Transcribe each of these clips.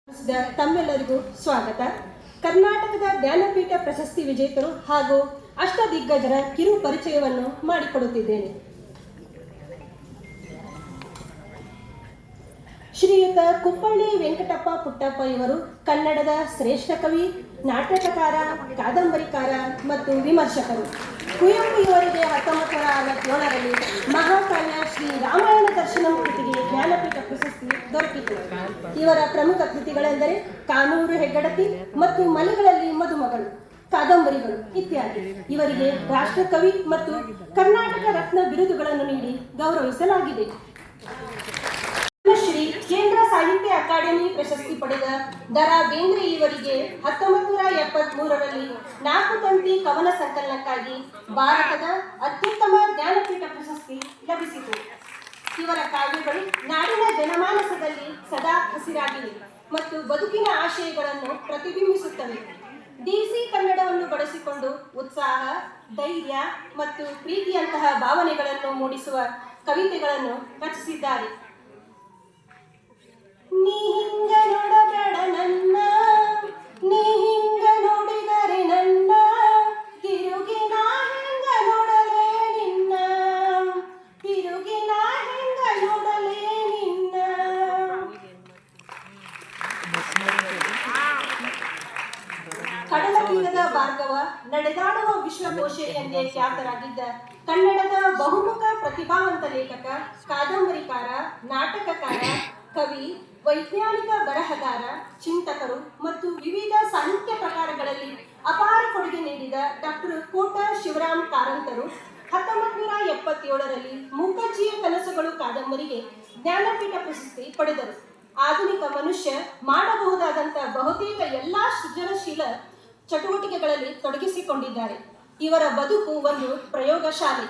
ತಮ್ಮೆಲ್ಲರಿಗೂ ಸ್ವಾಗತ. ಕರ್ನಾಟಕದ ಜ್ಞಾನಪೀಠ ಪ್ರಶಸ್ತಿ ವಿಜೇತರು ಹಾಗೂ ಅಷ್ಟದಿಗ್ಗಜರ ಕಿರು ಪರಿಚಯವನ್ನು ಮಾಡಿಕೊಡುತ್ತಿದ್ದೇನೆ. ಶ್ರೀಯುತ ಕುಪ್ಪಳ್ಳಿ ವೆಂಕಟಪ್ಪ ಪುಟ್ಟಪ್ಪ ಇವರು ಕನ್ನಡದ ಶ್ರೇಷ್ಠ ಕವಿ, ನಾಟಕಕಾರ, ಕಾದಂಬರಿಕಾರ ಮತ್ತು ವಿಮರ್ಶಕರು. ಕುವೆಂಪು ಇವರಿಗೆ 1967ರಲ್ಲಿ ಮಹಾಕಾವ್ಯ ಶ್ರೀ ರಾಮಾಯಣ ದರ್ಶನಂ ಕೃತಿಗೆ ಜ್ಞಾನಪೀಠ ಪ್ರಶಸ್ತಿ ದೊರಕಿತು. ಇವರ ಪ್ರಮುಖ ಕೃತಿಗಳೆಂದರೆ ಕಾನೂರು ಹೆಗ್ಗಡತಿ ಮತ್ತು ಮಲೆಗಳಲ್ಲಿ ಮದುಮಗಳು, ಕಾದಂಬರಿಗಳು ಇತ್ಯಾದಿ. ಇವರಿಗೆ ರಾಷ್ಟ್ರಕವಿ ಮತ್ತು ಕರ್ನಾಟಕ ರತ್ನ ಬಿರುದುಗಳನ್ನು ನೀಡಿ ಗೌರವಿಸಲಾಗಿದೆ. ಶ್ರೀ ಕೇಂದ್ರ ಸಾಹಿತ್ಯ ಅಕಾಡೆಮಿ ಪ್ರಶಸ್ತಿ ಪಡೆದ ದ.ರಾ. ಬೇಂದ್ರೆ ಇವರಿಗೆ 1973ರಲ್ಲಿ 4 ತಂತಿ ಕವನ ಸಂಕಲನಕ್ಕಾಗಿ ಭಾರತದ ಅತ್ಯುತ್ತಮ ಜ್ಞಾನಪೀಠ ಪ್ರಶಸ್ತಿ ಲಭಿಸಿತು. ಇವರ ಕಾವ್ಯಗಳು ನಾಡಿನ ಜನಮಾನಸದಲ್ಲಿ ಸದಾ ಹಸಿರಾಗಿವೆ ಮತ್ತು ಬದುಕಿನ ಆಶಯಗಳನ್ನು ಪ್ರತಿಬಿಂಬಿಸುತ್ತವೆ. ಡಿಸಿ ಕನ್ನಡವನ್ನು ಬಳಸಿಕೊಂಡು ಉತ್ಸಾಹ, ಧೈರ್ಯ ಮತ್ತು ಪ್ರೀತಿಯಂತಹ ಭಾವನೆಗಳನ್ನು ಮೂಡಿಸುವ ಕವಿತೆಗಳನ್ನು ರಚಿಸಿದ್ದಾರೆ. ನೀ ಹಿಂಗ ನೋಡಬೇಡ ನನ್ನ, ನೀ ಹಿಂಗ ನೋಡಿದರೆ ನನ್ನ, ತಿರುಗಿ ನಾ ಹೆಂಗ ನೋಡಲೇ ನಿನ್ನ, ತಿರುಗಿ ನಾ ಹೆಂಗ ನೋಡಲೇ ನಿನ್ನ. ಕಡಲ ತೀರದ ಭಾರ್ಗವ, ನಡೆದಾಡುವ ವಿಶ್ವಕೋಶ ಎಂದೇ ಖ್ಯಾತರಾಗಿದ್ದ ಕನ್ನಡದ ಬಹುಮುಖ ಪ್ರತಿಭಾವಂತ ಲೇಖಕ, ಕಾದಂಬರಿಕಾರ, ನಾಟಕಕಾರ, ಕವಿ, ವೈಜ್ಞಾನಿಕ ಬರಹಗಾರ, ಚಿಂತಕರು ಮತ್ತು ವಿವಿಧ ಸಾಹಿತ್ಯ ಪ್ರಕಾರಗಳಲ್ಲಿ ಅಪಾರ ಕೊಡುಗೆ ನೀಡಿದ ಡಾಕ್ಟರ್ ಕೋಟ ಶಿವರಾಮ್ ಕಾರಂತರು 1977ರಲ್ಲಿ ಮೂಕಜ್ಜಿಯ ಕನಸುಗಳು ಕಾದಂಬರಿಗೆ ಜ್ಞಾನಪೀಠ ಪ್ರಶಸ್ತಿ ಪಡೆದರು. ಆಧುನಿಕ ಮನುಷ್ಯ ಮಾಡಬಹುದಾದಂಥ ಬಹುತೇಕ ಎಲ್ಲ ಸೃಜನಶೀಲ ಚಟುವಟಿಕೆಗಳಲ್ಲಿ ತೊಡಗಿಸಿಕೊಂಡಿದ್ದಾರೆ. ಇವರ ಬದುಕು ಒಂದು ಪ್ರಯೋಗಶಾಲೆ.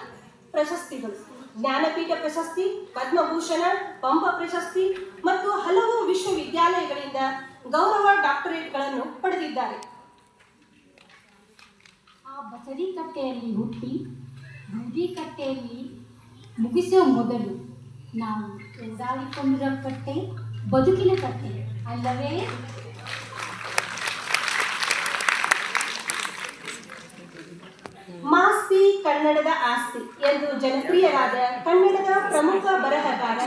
ಪ್ರಶಸ್ತಿಗಳು: ಜ್ಞಾನಪೀಠ ಪ್ರಶಸ್ತಿ, ಪದ್ಮಭೂಷಣ, ಪಂಪ ಪ್ರಶಸ್ತಿ ಮತ್ತು ಹಲವು ವಿಶ್ವವಿದ್ಯಾಲಯಗಳಿಂದ ಗೌರವ ಡಾಕ್ಟರೇಟ್ಗಳನ್ನು ಪಡೆದಿದ್ದಾರೆ. ಆ ಬಸರಿ ಕಟ್ಟೆಯಲ್ಲಿ ಹುಟ್ಟಿ ಬೂದಿ ಕಟ್ಟೆಯಲ್ಲಿ ಮುಗಿಸುವ ಮೊದಲು ನಾವು ಎದುರಾಳಿಕೊಂಡಿರೋ ಕಟ್ಟೆ ಬದುಕಿನ ಕಟ್ಟೆ ಅಲ್ಲವೇ? ಮಾಸ್ತಿ ಕನ್ನಡದ ಆಸ್ತಿ ಎಂದು ಜನಪ್ರಿಯರಾದ ಕನ್ನಡದ ಪ್ರಮುಖ ಬರಹಗಾರ,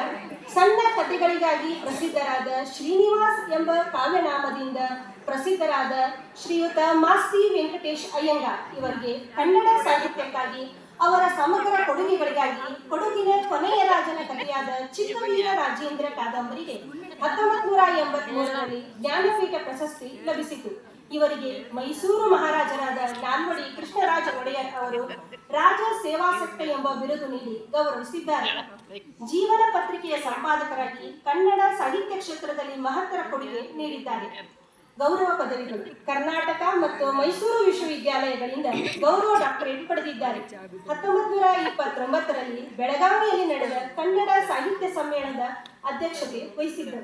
ಸಣ್ಣ ಕಥೆಗಳಿಗಾಗಿ ಪ್ರಸಿದ್ಧರಾದ ಶ್ರೀನಿವಾಸ್ ಎಂಬ ಕಾವ್ಯನಾಮದಿಂದ ಪ್ರಸಿದ್ಧರಾದ ಶ್ರೀಯುತ ಮಾಸ್ತಿ ವೆಂಕಟೇಶ್ ಅಯ್ಯಂಗಾರ್ ಇವರಿಗೆ ಕನ್ನಡ ಸಾಹಿತ್ಯಕ್ಕಾಗಿ ಅವರ ಸಮಗ್ರ ಕೊಡುಗೆಗಳಿಗಾಗಿ ಕೊಡಗಿನ ಕೊನೆಯ ರಾಜನ ಕಥೆಯಾದ ಚಿಕ್ಕವೀರ ರಾಜೇಂದ್ರ ಕಾದಂಬರಿಗೆ 1983ರಲ್ಲಿ ಜ್ಞಾನಪೀಠ ಪ್ರಶಸ್ತಿ ಲಭಿಸಿತು. ಇವರಿಗೆ ಮೈಸೂರು ಮಹಾರಾಜರಾದ ನಾಲ್ವಡಿ ಕೃಷ್ಣರಾಜ ಒಡೆಯರ್ ಅವರು ರಾಜ ಸೇವಾಸಕ್ತ ಎಂಬ ಬಿರುದು ನೀಡಿ ಗೌರವಿಸಿದ್ದಾರೆ. ಜೀವನ ಪತ್ರಿಕೆಯ ಸಂಪಾದಕರಾಗಿ ಕನ್ನಡ ಸಾಹಿತ್ಯ ಕ್ಷೇತ್ರದಲ್ಲಿ ಮಹತ್ತರ ಕೊಡುಗೆ ನೀಡಿದ್ದಾರೆ. ಗೌರವ ಪದವಿಗಳು: ಕರ್ನಾಟಕ ಮತ್ತು ಮೈಸೂರು ವಿಶ್ವವಿದ್ಯಾಲಯಗಳಿಂದ ಗೌರವ ಡಾಕ್ಟರೇಟ್ ಪಡೆದಿದ್ದಾರೆ. 1929ರಲ್ಲಿ ಬೆಳಗಾವಿಯಲ್ಲಿ ನಡೆದ ಕನ್ನಡ ಸಾಹಿತ್ಯ ಸಮ್ಮೇಳನದ ಅಧ್ಯಕ್ಷತೆ ವಹಿಸಿದ್ದರು.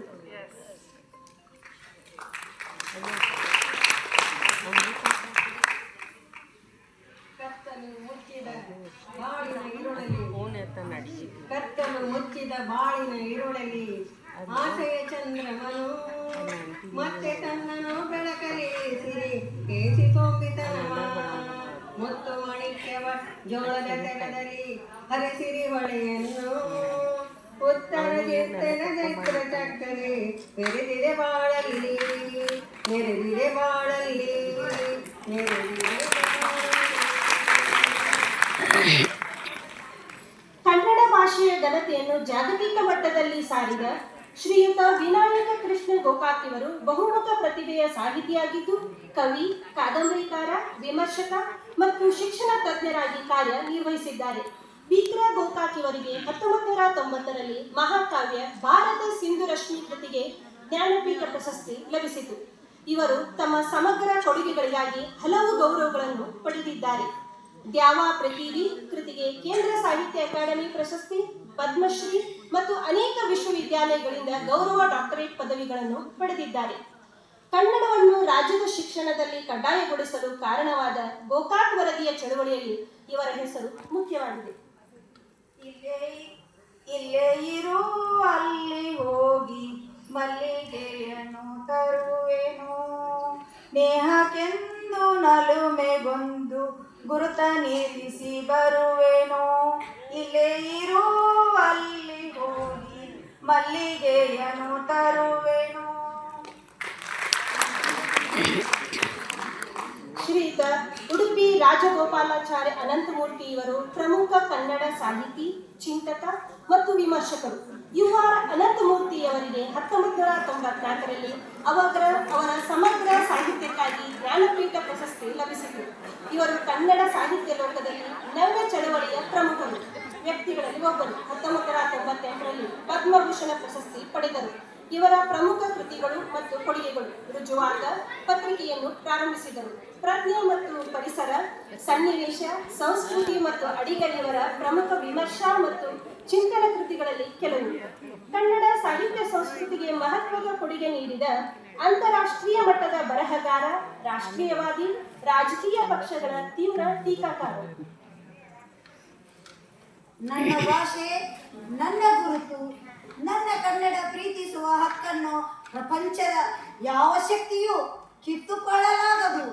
ಕತ್ತಲು ಮುಚ್ಚಿದ ಬಾಳಿನ ಇರುಳಲಿ ಆಸೆಯ ಚಂದ್ರಮನು ಮತ್ತೆ ತನ್ನನು ಬೆಳಕಲಿಸಿರಿ ಕೇಸಿ ಸೋಂಬಿತನವ ಮುತ್ತು ಮಾಣಿಕ್ಯವ ಜೋಳದ ತೆರದಲ್ಲಿ ಹರಿಸಿರಿ ಹೊಳೆಯನ್ನು ಉತ್ತರ ಚಿತ್ತನ ಚೈತ್ರ ಚಕ್ಕರೆ ನೆರೆದಿದೆ ಬಾಳಲ್ಲಿ ನೆರೆದಿದೆ ಬಾಳಲ್ಲಿ ನೆರೆದಿದೆ. ಕನ್ನಡ ಭಾಷೆಯ ಘನತೆಯನ್ನು ಜಾಗತಿಕ ಮಟ್ಟದಲ್ಲಿ ಸಾರಿದ ಶ್ರೀಯುತ ವಿನಾಯಕ ಕೃಷ್ಣ ಗೋಕಾಕ್ ಇವರು ಬಹುಮುಖ ಪ್ರತಿಭೆಯ ಸಾಹಿತಿಯಾಗಿದ್ದು ಕವಿ, ಕಾದಂಬರಿಕಾರ, ವಿಮರ್ಶಕ ಮತ್ತು ಶಿಕ್ಷಣ ತಜ್ಞರಾಗಿ ಕಾರ್ಯ ನಿರ್ವಹಿಸಿದ್ದಾರೆ. ವಿಕ್ರ ಗೋಕಾಕ್ ಇವರಿಗೆ 1990ರಲ್ಲಿ ಮಹಾಕಾವ್ಯ ಭಾರತ ಸಿಂಧು ರಶ್ಮಿ ಕೃತಿಗೆ ಜ್ಞಾನಪೀಠ ಪ್ರಶಸ್ತಿ ಲಭಿಸಿತು. ಇವರು ತಮ್ಮ ಸಮಗ್ರ ಕೊಡುಗೆಗಳಿಗಾಗಿ ಹಲವು ಗೌರವಗಳನ್ನು ಪಡೆದಿದ್ದಾರೆ. ದ್ಯಾವಾ ಪೃಥ್ವಿ ಕೃತಿಗೆ ಕೇಂದ್ರ ಸಾಹಿತ್ಯ ಅಕಾಡೆಮಿ ಪ್ರಶಸ್ತಿ, ಪದ್ಮಶ್ರೀ ಮತ್ತು ಅನೇಕ ವಿಶ್ವವಿದ್ಯಾಲಯಗಳಿಂದ ಗೌರವ ಡಾಕ್ಟರೇಟ್ ಪದವಿಗಳನ್ನು ಪಡೆದಿದ್ದಾರೆ. ಕನ್ನಡವನ್ನು ರಾಜ್ಯದ ಶಿಕ್ಷಣದಲ್ಲಿ ಕಡ್ಡಾಯಗೊಳಿಸಲು ಕಾರಣವಾದ ಗೋಕಾಕ್ ವರದಿಯ ಚಳವಳಿಯಲ್ಲಿ ಇವರ ಹೆಸರು ಮುಖ್ಯವಾಗಿದೆ. ಇಲ್ಲೇ ಇರು ಅಲ್ಲಿ ಹೋಗಿ ಮಲ್ಲಿಗೆಯನ್ನು ತರು ನೇಹಕ್ಕೆಂದು ನಲುಮೆಗೊಂದು ಗುರುತ ನಿಲ್ಲಿಸಿ ಬರುವೆನೋ, ಇಲ್ಲೇ ಇರು ಅಲ್ಲಿ ಹೋಗಿ ಮಲ್ಲಿಗೆಯನ್ನು ತರುವೆನೋ. ಶ್ರೀಯುತ ಉಡುಪಿ ರಾಜಗೋಪಾಲಾಚಾರ್ಯ ಅನಂತಮೂರ್ತಿ ಇವರು ಪ್ರಮುಖ ಕನ್ನಡ ಸಾಹಿತಿ, ಚಿಂತಕ ಮತ್ತು ವಿಮರ್ಶಕರು. UR ಅನಂತಮೂರ್ತಿಯವರಿಗೆ 1994ರಲ್ಲಿ ಅವರ ಸಮಗ್ರ ಸಾಹಿತ್ಯಕ್ಕಾಗಿ ಜ್ಞಾನಪೀಠ ಪ್ರಶಸ್ತಿ ಲಭಿಸಿತು. ಇವರು ಕನ್ನಡ ಸಾಹಿತ್ಯ ಲೋಕದಲ್ಲಿ ನವ್ಯ ಚಳವಳಿಯ ಪ್ರಮುಖರು ವ್ಯಕ್ತಿಗಳಲ್ಲಿ ಒಬ್ಬರು. 1998ರಲ್ಲಿ ಪದ್ಮಭೂಷಣ ಪ್ರಶಸ್ತಿ ಪಡೆದರು. ಇವರ ಪ್ರಮುಖ ಕೃತಿಗಳು ಮತ್ತು ಕೊಡುಗೆಗಳು: ರುಜುವಾತ ಪತ್ರಿಕೆಯನ್ನು ಪ್ರಾರಂಭಿಸಿದರು. ಪ್ರಜ್ಞೆ ಮತ್ತು ಪರಿಸರ, ಸನ್ನಿವೇಶ, ಸಂಸ್ಕೃತಿ ಮತ್ತು ಅಡಿಗರು ಇವರ ಪ್ರಮುಖ ವಿಮರ್ಶಾ ಮತ್ತು ಚಿಂತನ ಕೃತಿಗಳಲ್ಲಿ ಕೆಲವು. ಕನ್ನಡ ಸಾಹಿತ್ಯ ಸಂಸ್ಕೃತಿಗೆ ಮಹತ್ವದ ಕೊಡುಗೆ ನೀಡಿದ ಅಂತಾರಾಷ್ಟ್ರೀಯ ಮಟ್ಟದ ಬರಹಗಾರ, ರಾಷ್ಟ್ರೀಯವಾದಿ, ರಾಜಕೀಯ ಪಕ್ಷಗಳ ತೀವ್ರ ಟೀಕಾಕಾರ. ನನ್ನ ಭಾಷೆ, ನನ್ನ ಗುರುತು, ನನ್ನ ಕನ್ನಡ ಪ್ರೀತಿಸುವ ಹಕ್ಕನ್ನು ಪ್ರಪಂಚದ ಯಾವ ಶಕ್ತಿಯೂ ಕಿತ್ತುಕೊಳ್ಳಲಾಗದು.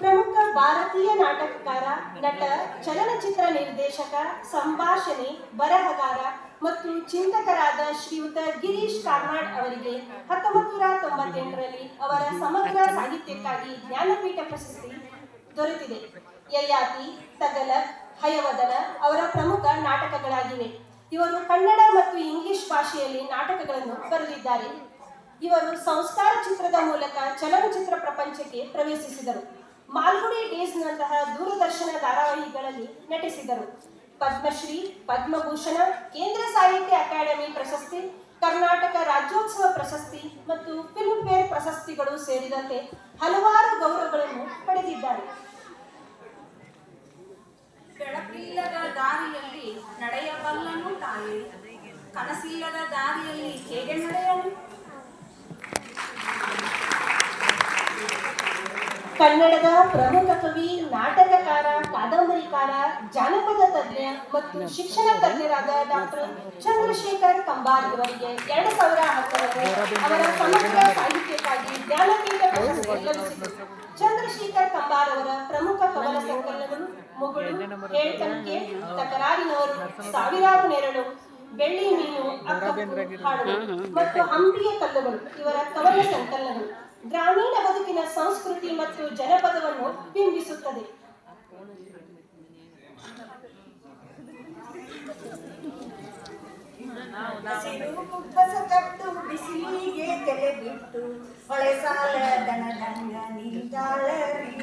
ಪ್ರಮುಖ ಭಾರತೀಯ ನಾಟಕಕಾರ, ನಟ, ಚಲನಚಿತ್ರ ನಿರ್ದೇಶಕ, ಸಂಭಾಷಣೆ, ಬರಹಗಾರ ಮತ್ತು ಚಿಂತಕರಾದ ಶ್ರೀಯುತ ಗಿರೀಶ್ ಕಾರ್ನಾಡ್ ಅವರಿಗೆ 1998ರಲ್ಲಿ ಅವರ ಸಮಗ್ರ ಸಾಹಿತ್ಯಕ್ಕಾಗಿ ಜ್ಞಾನಪೀಠ ಪ್ರಶಸ್ತಿ ದೊರೆತಿದೆ. ಯಯಾತಿ, ತಗಲಕ್, ಹಯವದನ ಅವರ ಪ್ರಮುಖ ನಾಟಕಗಳಾಗಿವೆ. ಇವರು ಕನ್ನಡ ಮತ್ತು ಇಂಗ್ಲಿಷ್ ಭಾಷೆಯಲ್ಲಿ ನಾಟಕಗಳನ್ನು ಬರೆದಿದ್ದಾರೆ. ಇವರು ಸಂಸ್ಕಾರ ಚಿತ್ರದ ಮೂಲಕ ಚಲನಚಿತ್ರ ಪ್ರಪಂಚಕ್ಕೆ ಪ್ರವೇಶಿಸಿದರು. ಮಾಲ್ಗುಡಿ ಡೇಸ್ನಂತಹ ದೂರದರ್ಶನ ಧಾರಾವಾಹಿಗಳಲ್ಲಿ ನಟಿಸಿದರು. ಪದ್ಮಶ್ರೀ, ಪದ್ಮಭೂಷಣ, ಕೇಂದ್ರ ಸಾಹಿತ್ಯ ಅಕಾಡೆಮಿ ಪ್ರಶಸ್ತಿ, ಕರ್ನಾಟಕ ರಾಜ್ಯೋತ್ಸವ ಪ್ರಶಸ್ತಿ ಮತ್ತು ಫಿಲ್ಮ್ ಫೇರ್ ಪ್ರಶಸ್ತಿಗಳು ಸೇರಿದಂತೆ ಹಲವಾರು ಗೌರವಗಳನ್ನು ಪಡೆದಿದ್ದಾರೆ. ಬೆಳಕಿಲ್ಲದ ದಾರಿಯಲ್ಲಿ ನಡೆಯಬಲ್ಲನು ತಾಯಿ, ಕನಸಿಲ್ಲದ ದಾರಿಯಲ್ಲಿ ಹೇಗೆ ನಡೆಯಲು? ಕನ್ನಡದ ಪ್ರಮುಖ ಕವಿ, ನಾಟಕಕಾರ, ಕಾದಂಬರಿಕಾರ, ಜಾನಪದ ತಜ್ಞ ಮತ್ತು ಶಿಕ್ಷಣ ತಜ್ಞರಾದ ಡಾಕ್ಟರ್ ಚಂದ್ರಶೇಖರ್ ಕಂಬಾರ್ ಇವರಿಗೆ 2010ರಲ್ಲಿ ಅವರ ಸಮಗ್ರ ಸಾಹಿತ್ಯಕ್ಕಾಗಿ ಜ್ಞಾನಪೀಠ ಪ್ರಶಸ್ತಿ ಲಭಿಸಿತು. ಚಂದ್ರಶೇಖರ್ ಕಂಬಾರ್ ಅವರ ಪ್ರಮುಖ ಕವನ ಸಂಕಲನಗಳು ಮುಗುಳು, ಹೇಳ್ತನಕೆ, ತಕರಾರಿನವರು, ಸಾವಿರಾರು ನೆರಳು, ಬೆಳ್ಳಿ ಮೀನು, ಅಕ್ಕಪ್ಪು ಹಾಡುಗಳು ಮತ್ತು ಹಂಪಿಯ ಕಲ್ಲುಗಳು ಇವರ ಕವನ ಸಂಕಲನಗಳು ಗ್ರಾಮೀಣ ಬದುಕಿನ ಸಂಸ್ಕೃತಿ ಮತ್ತು ಜನಪದವನ್ನು ಬಿಂಬಿಸುತ್ತದೆ. ಬಿಸಿಲಿಗೆ ತಲೆ ಬಿಟ್ಟು ಹೊಳೆ ಸಾಲ ದನದಂಗ ನಿಂತಾಳರಿ,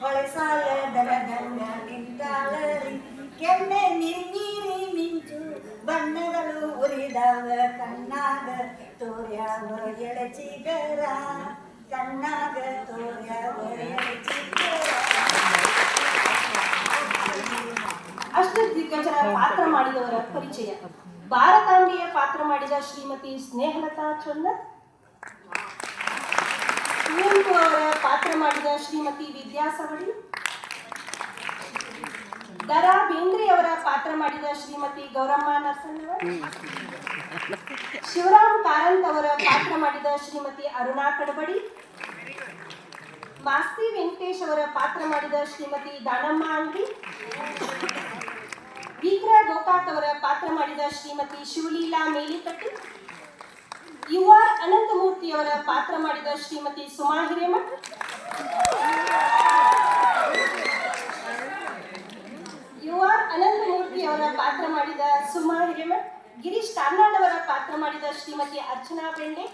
ಹೊಳೆ ಸಾಲ ದನದಂಗ ನಿಂತಾಳರಿ, ಕೆಮ್ಮೆ ನೀರಿ ಮಿಂಚು ಬಣ್ಣಗಳು ಉರಿದವ ಕಣ್ಣಾಗ ತೋರ್ಯಾವ ಎಳಚಿಗರ, ಕಣ್ಣಾಗ ತೋರ್ಯಾವ ಎಳಚಿಗರ. ಅಷ್ಟದಿಗ್ಗಜರ ಪಾತ್ರ ಮಾಡಿದವರ ಪರಿಚಯ: ಭಾರತಾಂಬೆಯ ಪಾತ್ರ ಮಾಡಿದ ಶ್ರೀಮತಿ ಸ್ನೇಹಲತಾ ಚೊನ್ನರ್, ಕುವೆಂಪು ಅವರ ಪಾತ್ರ ಮಾಡಿದ ಶ್ರೀಮತಿ ವಿದ್ಯಾಸವಳಿ, ದರಾ ಬೇಂದ್ರೆ ಅವರ ಪಾತ್ರ ಮಾಡಿದ ಶ್ರೀಮತಿ ಗೌರಮ್ಮ ನರಸಣ್ಣವರ್, ಶಿವರಾಮ್ ಕಾರಂತ್ ಅವರ ಪಾತ್ರ ಮಾಡಿದ ಶ್ರೀಮತಿ ಅರುಣಾ ಕಡಬಡಿ, ಮಾಸ್ತಿ ವೆಂಕಟೇಶ್ ಅವರ ಪಾತ್ರ ಮಾಡಿದ ಶ್ರೀಮತಿ ದಾನಮ್ಮ ಅಂಗಡಿ, ವಿಕ್ರ ಗೋಕಾಕ್ ಅವರ ಪಾತ್ರ ಮಾಡಿದ ಶ್ರೀಮತಿ ಶಿವಲೀಲಾ ಮೇಲಿಕಟ್ಟಿ, UR ಅನಂತಮೂರ್ತಿ ಅವರ ಪಾತ್ರ ಮಾಡಿದ ಶ್ರೀಮತಿ ಸುಮಾ ಹಿರೇಮಠ್, UR ಅನಂತಮೂರ್ತಿ ಅವರ ಪಾತ್ರ ಮಾಡಿದ ಸುಮಾ ಹಿರೇಮಠ್, ಗಿರೀಶ್ ಕಾರ್ನಾಡ್ ಅವರ ಪಾತ್ರ ಮಾಡಿದ ಶ್ರೀಮತಿ ಅರ್ಚನಾ ಬೆಂಡೆ,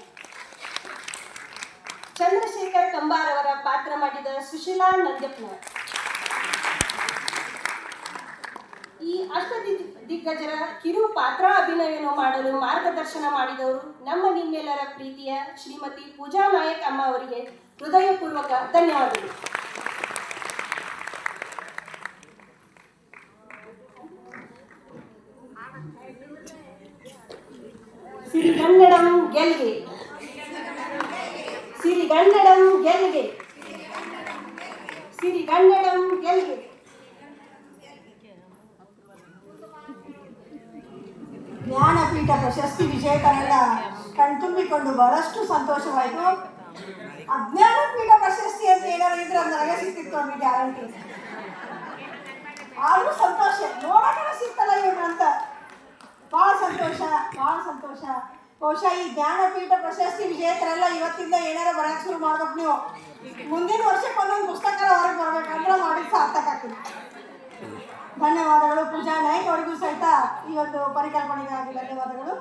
ಚಂದ್ರಶೇಖರ್ ಕಂಬಾರ್ ಅವರ ಪಾತ್ರ ಮಾಡಿದ ಸುಶೀಲಾ ನಂದ್ಯಪ್ಪನವರ್. ಈ ದಿಗ್ಗಜರ ಕಿರು ಪಾತ್ರ ಅಭಿನಯವನ್ನು ಮಾಡಲು ಮಾರ್ಗದರ್ಶನ ಮಾಡಿದವರು ನಮ್ಮ ನಿಮ್ಮೆಲ್ಲರ ಪ್ರೀತಿಯ ಶ್ರೀಮತಿ ಪೂಜಾ ನಾಯಕ್ ಅಮ್ಮ ಅವರಿಗೆ ಹೃದಯಪೂರ್ವಕ ಧನ್ಯವಾದಗಳು. ಸಿರಿಗನ್ನಡಂ ಗೆಲ್ಗೆ, ಸಿರಿಗನ್ನಡಂ ಗೆಲ್ಗೆ, ಸಿರಿಗನ್ನಡಂ ಗೆಲ್ಗೆ. ಜ್ಞಾನಪೀಠ ಪ್ರಶಸ್ತಿ ವಿಜೇತರೆಲ್ಲ ಕಣ್ತುಂಬಿಕೊಂಡು ಬಹಳಷ್ಟು ಸಂತೋಷವಾಯಿತು. ಅಜ್ಞಾನಪೀಠ ಪ್ರಶಸ್ತಿ ಅಂತ ಏನಾದ್ರು ಇದ್ರೆ ಅದು ನನಗೆ ಸಿಕ್ತಿತ್ತು ಅನ್ನೋ ಗ್ಯಾರಂಟಿ. ಆದರೂ ಸಂತೋಷ, ನೋಡೋಕೆ ಸಿಗ್ತಲ್ಲ ಇವ್ರು ಅಂತ ಭಾಳ ಸಂತೋಷ, ಭಾಳ ಸಂತೋಷ. ಬಹುಶಃ ಈ ಜ್ಞಾನಪೀಠ ಪ್ರಶಸ್ತಿ ವಿಜೇತರೆಲ್ಲ ಇವತ್ತಿಂದ ಏನಾರ ಬರೋಕ್ಕೆ ಶುರು ಮಾಡ್ಬೇಕು. ನೀವು ಮುಂದಿನ ವರ್ಷಕ್ಕೆ ಒಂದೊಂದು ಪುಸ್ತಕ ಹೊರಗೆ ಬರ್ಬೇಕಂದ್ರೆ ಮಾಡಿದ್ದು ಸಾರ್ಥಕ ಆಗ್ತದೆ. ಧನ್ಯವಾದಗಳು. ಪೂಜಾ ನಾಯ್ಕ್ ಅವರಿಗೂ ಸಹಿತ ಈ ಒಂದು ಪರಿಕಲ್ಪನೆಗಾಗಿ ಧನ್ಯವಾದಗಳು.